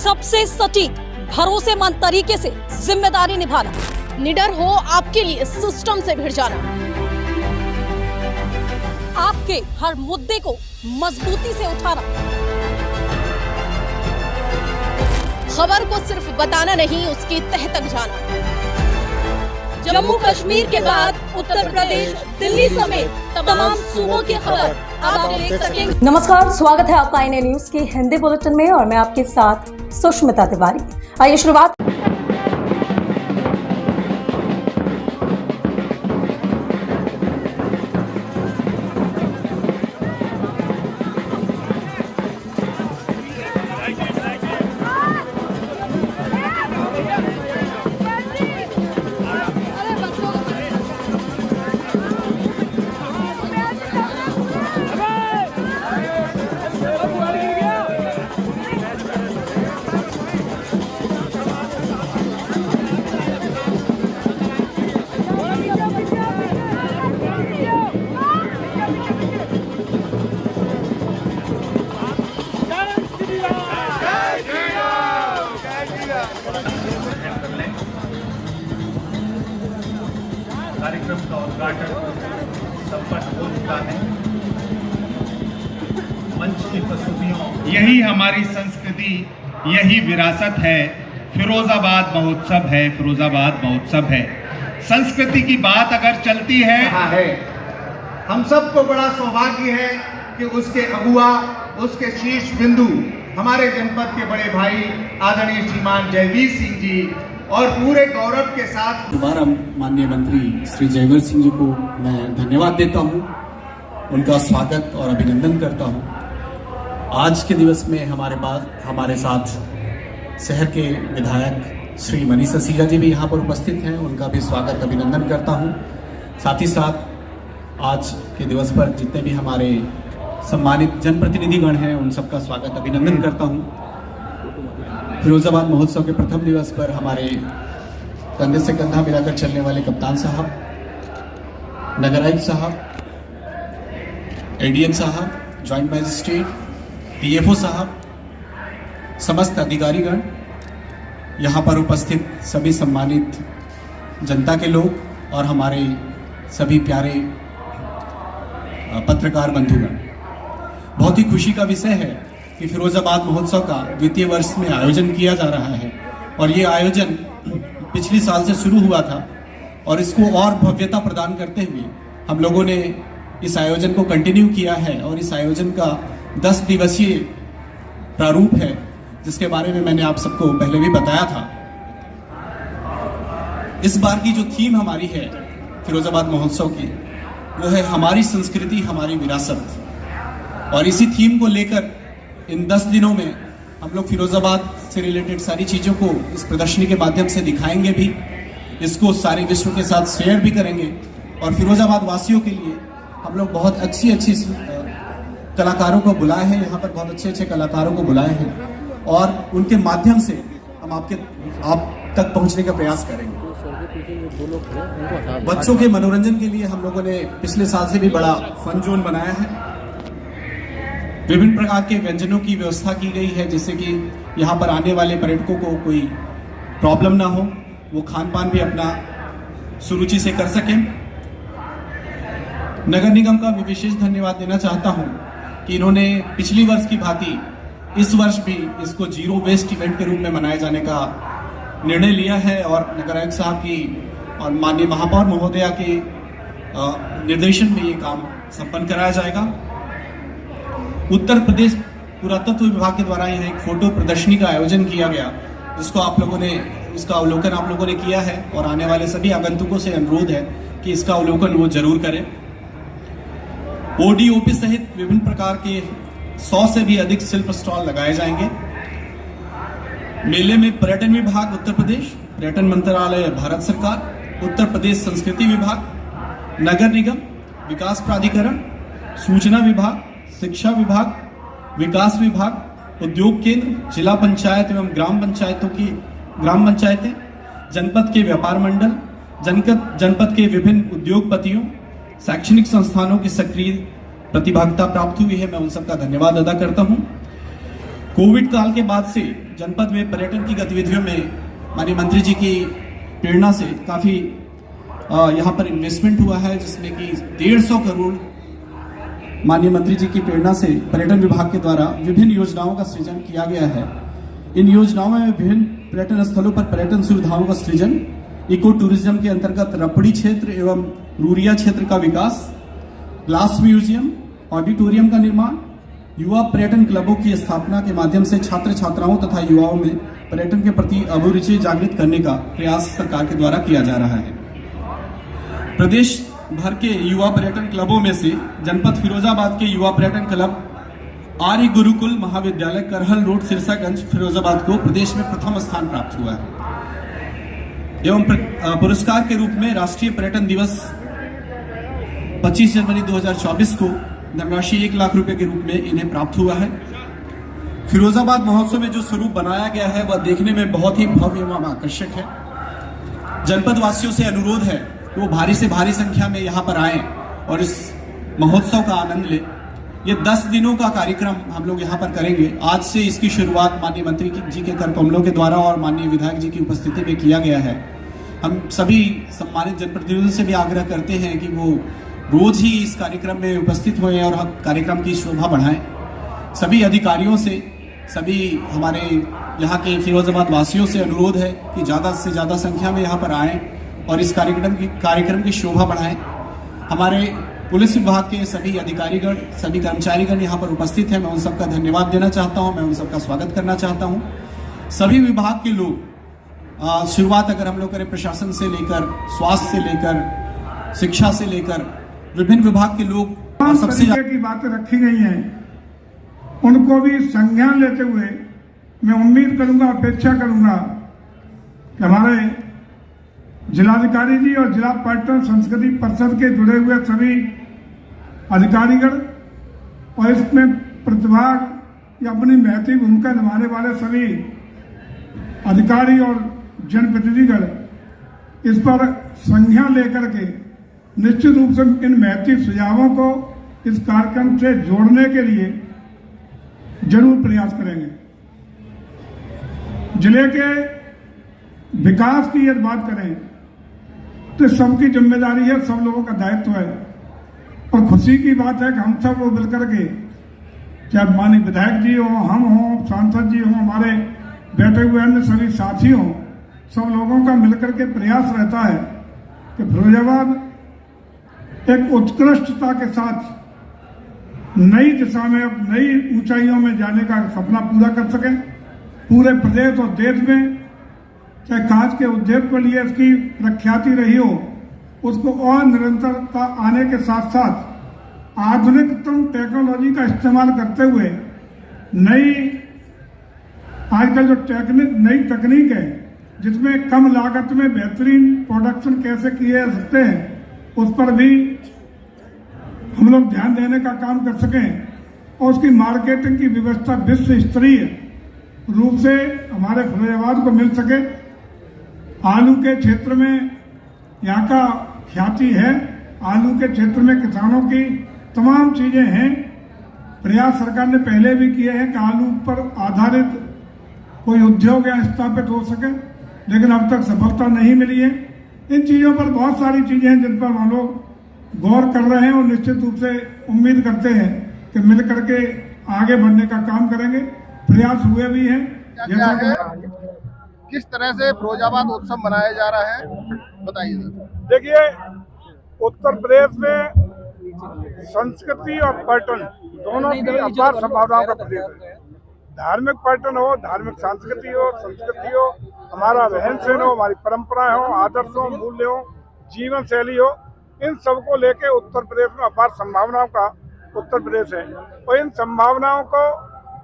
सबसे सटीक भरोसेमंद तरीके से जिम्मेदारी निभाना, निडर हो आपके लिए सिस्टम से भिड़ जाना, आपके हर मुद्दे को मजबूती से उठाना, खबर को सिर्फ बताना नहीं उसकी तह तक जाना। जम्मू कश्मीर के बाद उत्तर प्रदेश, दिल्ली समेत तमाम सूबों की खबर अब आप देख सकेंगे। नमस्कार, स्वागत है आपका INA न्यूज के हिंदी बुलेटिन में और मैं आपके साथ सुष्मिता तिवारी। आइए शुरुआत। कार्यक्रम का उद्घाटन संपन्न हो चुका है। मंच की प्रस्तुतियों, यही हमारी संस्कृति, यही विरासत है। फिरोजाबाद महोत्सव है, फिरोजाबाद महोत्सव है। संस्कृति की बात अगर चलती है, हम सबको बड़ा सौभाग्य है कि उसके अगुआ, उसके शीर्ष बिंदु हमारे जनपद के बड़े भाई आदरणीय श्रीमान जयवीर सिंह जी और पूरे गौरव के साथ दोबारा माननीय मंत्री श्री जयवीर सिंह जी को मैं धन्यवाद देता हूं, उनका स्वागत और अभिनंदन करता हूं। आज के दिवस में हमारे साथ शहर के विधायक श्री मनीष सिसोदिया जी भी यहाँ पर उपस्थित हैं, उनका भी स्वागत अभिनंदन करता हूँ। साथ ही साथ आज के दिवस पर जितने भी हमारे सम्मानित जनप्रतिनिधिगण हैं उन सबका स्वागत अभिनंदन करता हूँ। फिरोजाबाद महोत्सव के प्रथम दिवस पर हमारे कंधे से कंधा मिलाकर चलने वाले कप्तान साहब, नगर आयुक्त साहब, ADM साहब, ज्वाइंट मजिस्ट्रेट, PFO साहब, समस्त अधिकारीगण, यहाँ पर उपस्थित सभी सम्मानित जनता के लोग और हमारे सभी प्यारे पत्रकार बंधुगण, बहुत ही खुशी का विषय है कि फिरोजाबाद महोत्सव का द्वितीय वर्ष में आयोजन किया जा रहा है और ये आयोजन पिछले साल से शुरू हुआ था और इसको और भव्यता प्रदान करते हुए हम लोगों ने इस आयोजन को कंटिन्यू किया है और इस आयोजन का 10 दिवसीय प्रारूप है जिसके बारे में मैंने आप सबको पहले भी बताया था। इस बार की जो थीम हमारी है फिरोजाबाद महोत्सव की, वो है हमारी संस्कृति हमारी विरासत, और इसी थीम को लेकर इन 10 दिनों में हम लोग फिरोजाबाद से रिलेटेड सारी चीज़ों को इस प्रदर्शनी के माध्यम से दिखाएंगे भी, इसको सारे विश्व के साथ शेयर भी करेंगे और फिरोजाबाद वासियों के लिए हम लोग बहुत अच्छी कलाकारों को बुलाए हैं, यहाँ पर बहुत अच्छे कलाकारों को बुलाए हैं और उनके माध्यम से हम आप तक पहुँचने का प्रयास करेंगे। बच्चों के मनोरंजन के लिए हम लोगों ने पिछले साल से भी बड़ा फन जोन बनाया है। विभिन्न प्रकार के व्यंजनों की व्यवस्था की गई है जिससे कि यहाँ पर आने वाले पर्यटकों को कोई प्रॉब्लम ना हो, वो खान पान भी अपना सुरुचि से कर सकें। नगर निगम का भी विशेष धन्यवाद देना चाहता हूँ कि इन्होंने पिछली वर्ष की भांति इस वर्ष भी इसको जीरो वेस्ट इवेंट के रूप में मनाए जाने का निर्णय लिया है और नगर आयुक्त साहब की और माननीय महापौर महोदया के निर्देशन में ये काम संपन्न कराया जाएगा। उत्तर प्रदेश पुरातत्व विभाग के द्वारा यह एक फोटो प्रदर्शनी का आयोजन किया गया, जिसको आप लोगों ने इसका अवलोकन आप लोगों ने किया है और आने वाले सभी आगंतुकों से अनुरोध है कि इसका अवलोकन वो जरूर करें। ODOP सहित विभिन्न प्रकार के 100 से भी अधिक शिल्प स्टॉल लगाए जाएंगे। मेले में पर्यटन विभाग उत्तर प्रदेश, पर्यटन मंत्रालय भारत सरकार, उत्तर प्रदेश संस्कृति विभाग, नगर निगम, विकास प्राधिकरण, सूचना विभाग, शिक्षा विभाग, विकास विभाग, उद्योग केंद्र, जिला पंचायत एवं ग्राम पंचायतें, जनपद के व्यापार मंडल, जनपद के विभिन्न उद्योगपतियों, शैक्षणिक संस्थानों की सक्रिय प्रतिभागिता प्राप्त हुई है, मैं उन सबका धन्यवाद अदा करता हूं। कोविड काल के बाद से जनपद में पर्यटन की गतिविधियों में माननीय मंत्री जी की प्रेरणा से काफ़ी यहाँ पर इन्वेस्टमेंट हुआ है, जिसमें कि 150 करोड़ माननीय मंत्री जी की प्रेरणा से पर्यटन विभाग के द्वारा विभिन्न योजनाओं का सृजन किया गया है। इन योजनाओं में विभिन्न पर्यटन स्थलों पर पर्यटन सुविधाओं का सृजन, इको टूरिज्म के अंतर्गत रपड़ी क्षेत्र एवं रूरिया क्षेत्र का विकास, ग्लास म्यूजियम, ऑडिटोरियम का निर्माण, युवा पर्यटन क्लबों की स्थापना के माध्यम से छात्र छात्राओं तथा युवाओं में पर्यटन के प्रति अभिरुचि जागृत करने का प्रयास सरकार के द्वारा किया जा रहा है। प्रदेश भर के युवा पर्यटन क्लबों में से जनपद फिरोजाबाद के युवा पर्यटन क्लब आर्य गुरुकुल महाविद्यालय करहल रोड सिरसागंज फिरोजाबाद को प्रदेश में प्रथम स्थान प्राप्त हुआ है एवं पुरस्कार के रूप में राष्ट्रीय पर्यटन दिवस 25 जनवरी 2024 को धनराशि 1 लाख रुपए के रूप में इन्हें प्राप्त हुआ है। फिरोजाबाद महोत्सव में जो स्वरूप बनाया गया है वह देखने में बहुत ही भव्य एवं आकर्षक है। जनपद वासियों से अनुरोध है कि वो भारी से भारी संख्या में यहाँ पर आएं और इस महोत्सव का आनंद लें। ये 10 दिनों का कार्यक्रम हम लोग यहाँ पर करेंगे। आज से इसकी शुरुआत माननीय मंत्री जी के कर कमलों के द्वारा और माननीय विधायक जी की उपस्थिति में किया गया है। हम सभी सम्मानित जनप्रतिनिधियों से भी आग्रह करते हैं कि वो रोज ही इस कार्यक्रम में उपस्थित हुए और हम कार्यक्रम की शोभा बढ़ाएं। सभी अधिकारियों से, सभी हमारे यहाँ के फिरोजाबाद वासियों से अनुरोध है कि ज़्यादा से ज़्यादा संख्या में यहाँ पर आएँ और इस कार्यक्रम की शोभा बढ़ाएं। हमारे पुलिस विभाग के सभी अधिकारीगण, सभी कर्मचारीगण यहाँ पर उपस्थित हैं। मैं उन सबका धन्यवाद देना चाहता हूँ, मैं उन सबका स्वागत करना चाहता हूँ। सभी विभाग के लोग, शुरुआत अगर हम लोग करें प्रशासन से लेकर, स्वास्थ्य से लेकर, शिक्षा से लेकर, विभिन्न विभाग के लोग सबसे की बातें रखी गई हैं, उनको भी संज्ञान लेते हुए मैं उम्मीद करूंगा, अपेक्षा करूंगा कि हमारे जिलाधिकारी जी और जिला पर्यटन संस्कृति परिषद के जुड़े हुए सभी अधिकारीगण और इसमें प्रतिभाग या अपनी महत्वपूर्ण भूमिका निभाने वाले सभी अधिकारी और जनप्रतिनिधिगण इस पर संज्ञान लेकर के निश्चित रूप से इन महत्वपूर्ण सुझावों को इस कार्यक्रम से जोड़ने के लिए जरूर प्रयास करेंगे। जिले के विकास की यदि बात करें तो सबकी जिम्मेदारी है, सब लोगों का दायित्व है और खुशी की बात है कि हम सब लोग मिलकर के, चाहे माननीय विधायक जी हो, हम हों, सांसद जी हों, हमारे बैठे हुए अन्य सभी साथी हों, सब लोगों का मिलकर के प्रयास रहता है कि फिरोजाबाद एक उत्कृष्टता के साथ नई दिशा में, नई ऊंचाइयों में जाने का सपना पूरा कर सके। पूरे प्रदेश और देश में चाहे कांच के उद्योग के लिए इसकी प्रख्याति रही हो, उसको और निरंतरता आने के साथ साथ आधुनिकतम टेक्नोलॉजी का इस्तेमाल करते हुए आजकल जो नई तकनीक है जिसमें कम लागत में बेहतरीन प्रोडक्शन कैसे किए जा सकते हैं, उस पर भी हम लोग ध्यान देने का काम कर सकें और उसकी मार्केटिंग की व्यवस्था विश्व स्तरीय रूप से हमारे फिरोजाबाद को मिल सके। आलू के क्षेत्र में यहाँ का ख्याति है, आलू के क्षेत्र में किसानों की तमाम चीजें हैं। प्रयास सरकार ने पहले भी किए हैं कि आलू पर आधारित कोई उद्योग यहाँ स्थापित हो सके, लेकिन अब तक सफलता नहीं मिली है। इन चीजों पर बहुत सारी चीजें हैं जिन पर हम लोग गौर कर रहे हैं और निश्चित रूप से उम्मीद करते हैं कि मिल करके आगे बढ़ने का काम करेंगे। प्रयास हुए भी हैं। किस तरह से फिरोजाबाद उत्सव मनाया जा रहा है, बताइए। देखिए, उत्तर प्रदेश में संस्कृति और पर्यटन दोनों की अपार संभावनाओं का प्रदेश है। धार्मिक पर्यटन हो, धार्मिक संस्कृति हो, हमारा रहन सहन हो, हमारी परंपराएं हो, आदर्श हो, मूल्य हो, जीवन शैली हो, इन सबको लेके उत्तर प्रदेश में अपार संभावनाओं का उत्तर प्रदेश है और इन संभावनाओं को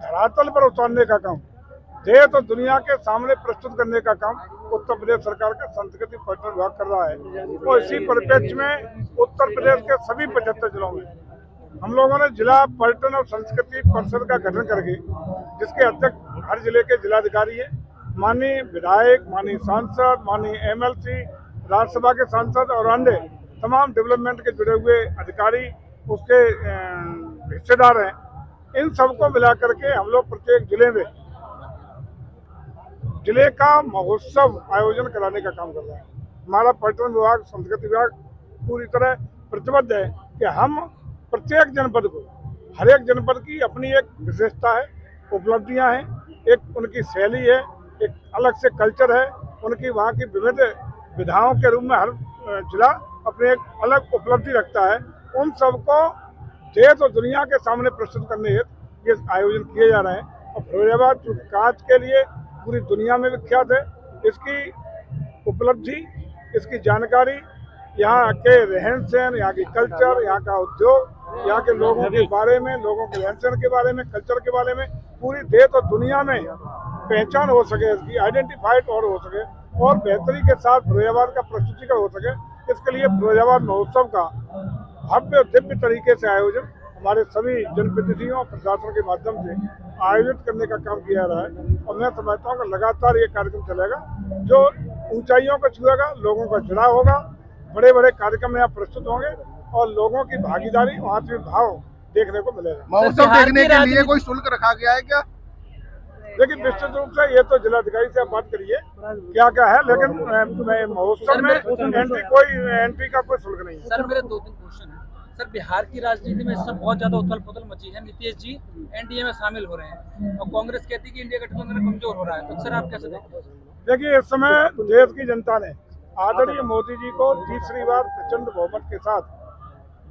धरातल पर उतारने का काम, देश और दुनिया के सामने प्रस्तुत करने का काम उत्तर प्रदेश सरकार का संस्कृति पर्यटन विभाग कर रहा है। और इसी परिप्रेक्ष्य में उत्तर प्रदेश के सभी 75 जिलों में हम लोगों ने जिला पर्यटन और संस्कृति परिषद का गठन करके, जिसके अध्यक्ष हर जिले के जिलाधिकारी है, माननीय विधायक, माननीय सांसद, माननीय MLC, राज्यसभा के सांसद और अन्य तमाम डेवलपमेंट के जुड़े हुए अधिकारी उसके हिस्सेदार हैं। इन सबको मिला करके हम लोग प्रत्येक जिले में जिले का महोत्सव आयोजन कराने का काम कर रहे हैं। हमारा पर्यटन विभाग, संस्कृति विभाग पूरी तरह प्रतिबद्ध है कि हम प्रत्येक जनपद को, हर एक जनपद की अपनी एक विशेषता है, उपलब्धियां हैं, एक उनकी शैली है, एक अलग से कल्चर है, उनकी वहाँ की विविध विधाओं के रूप में हर जिला अपने एक अलग उपलब्धि रखता है। उन सबको देश और दुनिया के सामने प्रस्तुत करने हेतु ये आयोजन किए जा रहे हैं। और फिरोजाबाद चूँकि कांच के लिए पूरी दुनिया में विख्यात है, इसकी उपलब्धि, इसकी जानकारी, यहाँ के रहन सहन, यहाँ की कल्चर, यहाँ का उद्योग, यहाँ के लोगों के बारे में, लोगों के रहन सहन के बारे में, कल्चर के बारे में पूरी देश और दुनिया में पहचान हो सके, इसकी आइडेंटिफाइड और हो सके और बेहतरी के साथ फिरोजाबाद का प्रस्तुतिकरण हो सके, इसके लिए फिरोजाबाद महोत्सव का भव्य दिव्य तरीके से आयोजन हमारे सभी जनप्रतिनिधियों और प्रशासन के माध्यम से आयोजित करने का काम किया जा रहा है। और मैं समझता हूँ कि लगातार ये कार्यक्रम चलेगा जो ऊंचाइयों को छुएगा, लोगों का जुड़ाव होगा, बड़े बड़े कार्यक्रम यहाँ प्रस्तुत होंगे और लोगों की भागीदारी और आत्मभाव देखने को मिलेगा। महोत्सव देखने के लिए कोई शुल्क रखा गया है क्या? लेकिन निश्चित रूप से ये तो जिलाधिकारी से आप बात करिए क्या क्या है, लेकिन महोत्सव में एंट्री का कोई शुल्क नहीं है। सर मेरे 2-3 क्वेश्चन है। सर बिहार की राजनीति में इस समय बहुत ज्यादा उथल पुथल मची है। नीतीश जी एनडीए में शामिल हो रहे हैं और कांग्रेस कहती है कि इंडिया गठबंधन कमजोर हो रहा है, तो सर आप कैसे देखते हैं? देखिए, इस समय देश की जनता ने आदरणीय मोदी जी को तीसरी बार प्रचंड बहुमत के साथ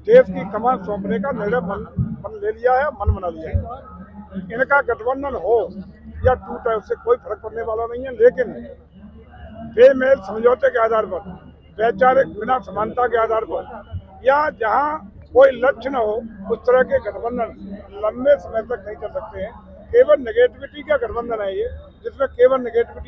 देश की कमान सौंपने का निर्णय मन ले लिया है, मन बना लिया है। इनका गठबंधन हो या टूटे उससे कोई फर्क पड़ने वाला नहीं है, लेकिन बेमेल समझौते के आधार पर, वैचारिक बिना समानता के आधार पर या जहां कोई लक्ष्य न हो, उस तरह के गठबंधन लंबे समय तक नहीं चल सकते हैं। केवल नेगेटिविटी का गठबंधन है ये, जिसमें केवल नेगेटिविटी